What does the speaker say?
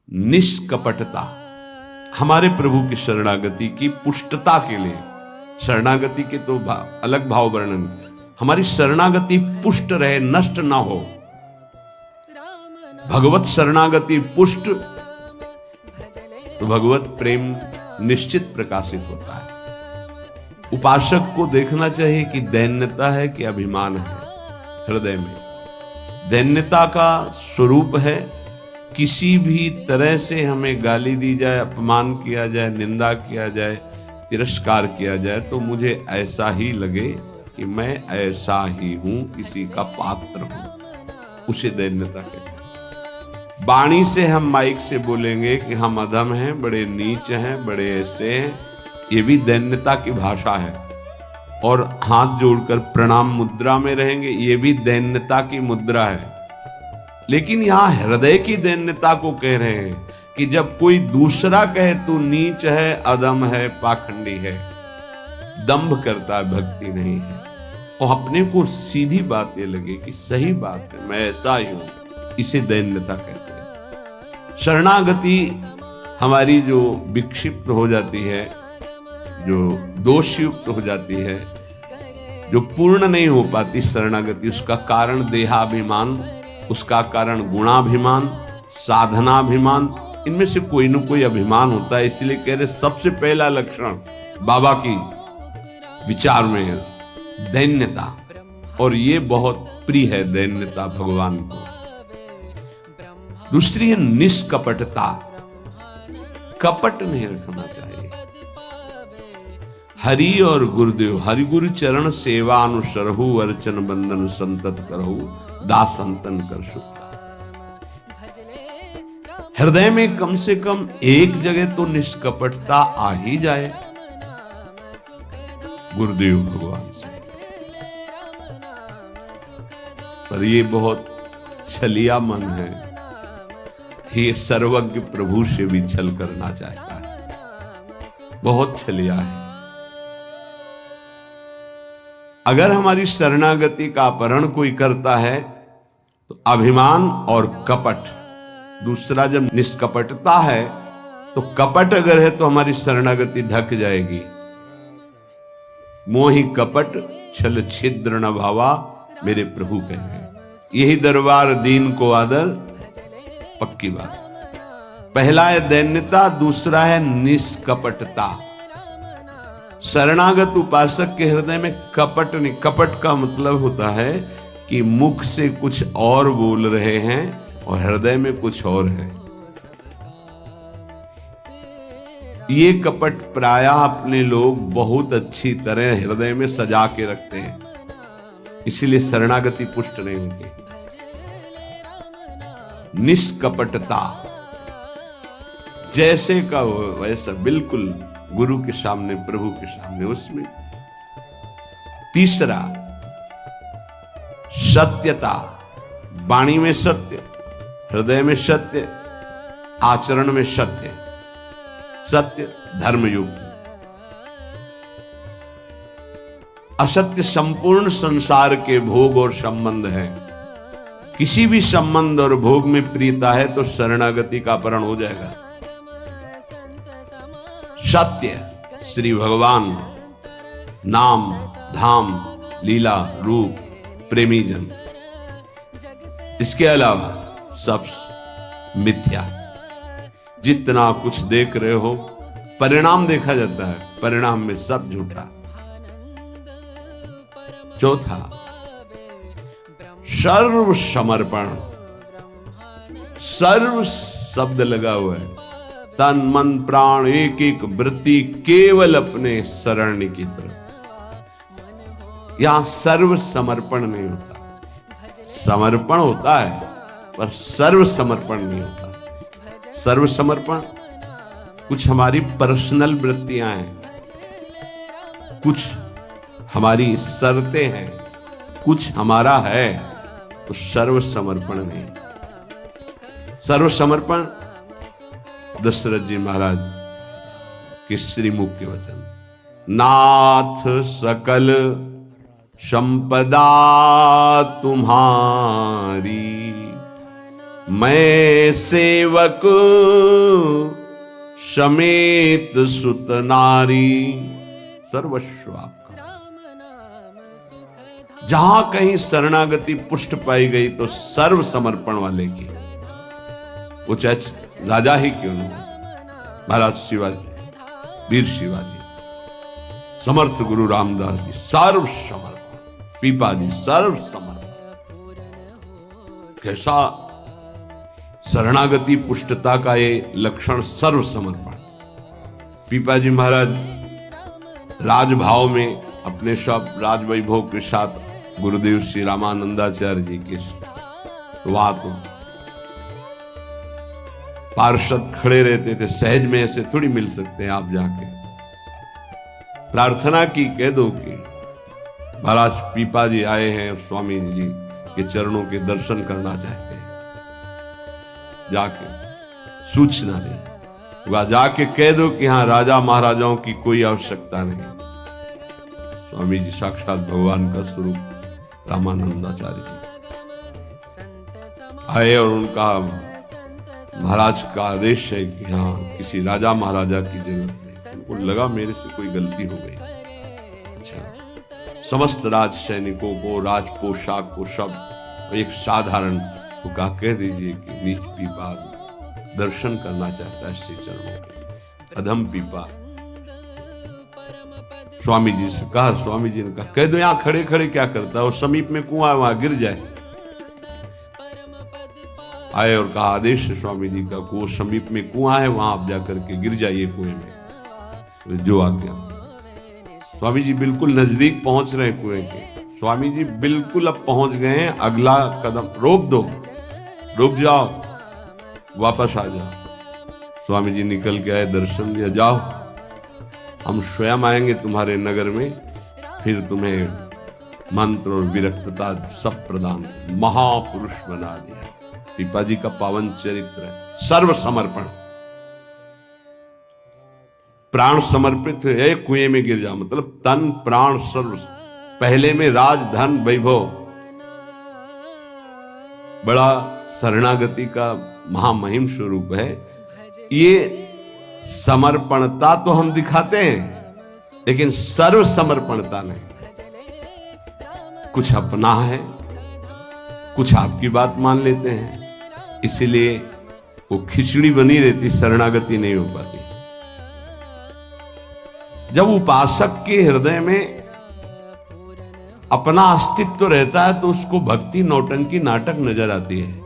निष्कपटता, हमारे प्रभु की शरणागति की पुष्टता के लिए, शरणागति के तो अलग भाव वर्णन, हमारी शरणागति पुष्ट रहे, नष्ट ना हो। भगवत शरणागति पुष्ट तो भगवत प्रेम निश्चित प्रकाशित होता है। उपासक को देखना चाहिए कि दैन्यता है कि अभिमान है। हृदय में दैन्यता का स्वरूप है, किसी भी तरह से हमें गाली दी जाए, अपमान किया जाए, निंदा किया जाए, तिरस्कार किया जाए, तो मुझे ऐसा ही लगे कि मैं ऐसा ही हूं, किसी का पात्र हूं, उसे दैन्यता कहते हैं। वाणी से हम माइक से बोलेंगे कि हम अधम हैं, बड़े नीच हैं, बड़े ऐसे हैं, ये भी दैन्यता की भाषा है। और हाथ जोड़कर प्रणाम मुद्रा में रहेंगे, ये भी दैन्यता की मुद्रा है। लेकिन यहां हृदय की दैन्यता को कह रहे हैं कि जब कोई दूसरा कहे तू नीच है, अधम है, पाखंडी है, दंभ करता है, भक्ति नहीं है, और अपने को सीधी बात ये लगे कि सही बात है, मैं ऐसा ही हूं, इसे दैन्यता कहते हैं। शरणागति हमारी जो विक्षिप्त हो जाती है, जो दोषयुक्त हो जाती है, जो पूर्ण नहीं हो पाती शरणागति, उसका कारण देहाभिमान, उसका कारण गुणाभिमान, साधनाभिमान, इनमें से कोई न कोई अभिमान होता है। इसलिए कह रहे सबसे पहला लक्षण बाबा की विचार में है दैन्यता, और ये बहुत प्रिय है दैन्यता भगवान को। दूसरी है निष्कपटता, कपट नहीं रखना चाहिए। हरि और गुरुदेव, हरि गुरु चरण सेवा अनुसरहु, अर्चन बंदन संतत करहु, दास संतन कर सुखता। हृदय में कम से कम एक जगह तो निष्कपटता आ ही जाए गुरुदेव भगवान से। पर ये बहुत छलिया मन है, ये सर्वज्ञ प्रभु से भी छल करना चाहता है, बहुत छलिया है। अगर हमारी शरणागति का अपहरण कोई करता है तो अभिमान और कपट, दूसरा जब निष्कपटता है तो कपट अगर है तो हमारी शरणागति ढक जाएगी। मोहि कपट छल छिद्र न भावा, मेरे प्रभु कह रहे हैं, यही दरबार दीन को आदर, पक्की बात। पहला है दैन्यता, दूसरा है निष्कपटता। शरणागत उपासक के हृदय में कपट नहीं, कपट का मतलब होता है कि मुख से कुछ और बोल रहे हैं और हृदय में कुछ और है। ये कपट प्रायः अपने लोग बहुत अच्छी तरह हृदय में सजा के रखते हैं, इसीलिए शरणागति पुष्ट नहीं होती। निष्कपटता, जैसे का वैसा, बिल्कुल गुरु के सामने, प्रभु के सामने, उसमें। तीसरा सत्यता, वाणी में सत्य, हृदय में सत्य, आचरण में सत्य, सत्य धर्मयुक्त। असत्य संपूर्ण संसार के भोग और संबंध है। किसी भी संबंध और भोग में प्रियता है तो शरणागति का अपहरण हो जाएगा। सत्य श्री भगवान, नाम, धाम, लीला, रूप, प्रेमी जन, इसके अलावा सब मिथ्या। जितना कुछ देख रहे हो परिणाम देखा जाता है, परिणाम में सब झूठा। चौथा सर्व समर्पण, सर्व शब्द लगा हुआ है, तन मन प्राण एक एक वृत्ति केवल अपने शरण की तरफ। यहां सर्व समर्पण नहीं होता, समर्पण होता है पर सर्व समर्पण नहीं होता। सर्व समर्पण कुछ हमारी पर्सनल वृत्तियां हैं, कुछ हमारी शर्तें हैं, कुछ हमारा है, तो सर्व समर्पण नहीं। सर्व समर्पण दशरथ जी महाराज के श्रीमुख के वचन, नाथ सकल संपदा तुम्हारी, मैं सेवक समेत सुत नारी, सर्वस्व आपका। जहां कहीं शरणागति पुष्ट पाई गई तो सर्व समर्पण वाले की, वो चाहे राजा ही क्यों न हो। महाराज शिवाजी, वीर शिवाजी, समर्थ गुरु रामदास जी सर्व समर्पण, पीपा जी सर्व समर्पण। कैसा शरणागति पुष्टता का ये लक्षण, सर्व समर्पण। पीपा जी महाराज राजभाव में अपने सब राज वैभव के साथ गुरुदेव श्री रामानंदाचार्य जी के वहां तो पार्षद खड़े रहते थे, सहज में ऐसे थोड़ी मिल सकते हैं आप जाके। प्रार्थना की, कह दो कि महाराज पीपा जी आए हैं और स्वामी जी के चरणों के दर्शन करना चाहते हैं, जाके सूचना दे, वह जाके कह दो कि हाँ राजा महाराजाओं की कोई आवश्यकता नहीं। स्वामी जी साक्षात भगवान का स्वरूप रामानंदाचार्य जी आए और उनका महाराज का आदेश है कि हाँ किसी राजा महाराजा की जरूरत नहीं। उनको लगा मेरे से कोई गलती हो गई। अच्छा, समस्त राज सैनिकों को, राज पोशाक को, सब एक साधारण को कहा कह दीजिए कि नीच पीपा दर्शन करना चाहता है श्री चरणों के। अधम पीपा स्वामी जी से कहा, स्वामी जी ने कहा कह दो यहां खड़े खड़े क्या करता है, और समीप में कुआं है वहां गिर जाए। आए और कहा आदेश है स्वामी जी का, वो समीप में कुआं है वहां आप जाकर के गिर जाइए कुएं में। जो आ गया स्वामी जी बिल्कुल नजदीक पहुंच रहे कुएं के। स्वामी जी बिल्कुल अब पहुंच गए हैं, अगला कदम रोक दो, रुक जाओ, वापस आ जाओ। स्वामी जी निकल के आए, दर्शन दिया, जाओ हम स्वयं आएंगे तुम्हारे नगर में, फिर तुम्हें मंत्र और विरक्तता सब प्रदान, महापुरुष बना दिया। पीपा जी का पावन चरित्र है, सर्व समर्पण, प्राण समर्पित है, कुएं में गिर जा, मतलब तन प्राण सर्व। पहले में राज धन वैभव, बड़ा शरणागति का महामहिम स्वरूप है। ये समर्पणता तो हम दिखाते हैं, लेकिन सर्व समर्पणता नहीं। कुछ अपना है, कुछ आपकी बात मान लेते हैं, इसीलिए वो खिचड़ी बनी रहती, शरणागति नहीं हो पाती। जब उपासक के हृदय में अपना अस्तित्व रहता है तो उसको भक्ति नौटंकी नाटक नजर आती है।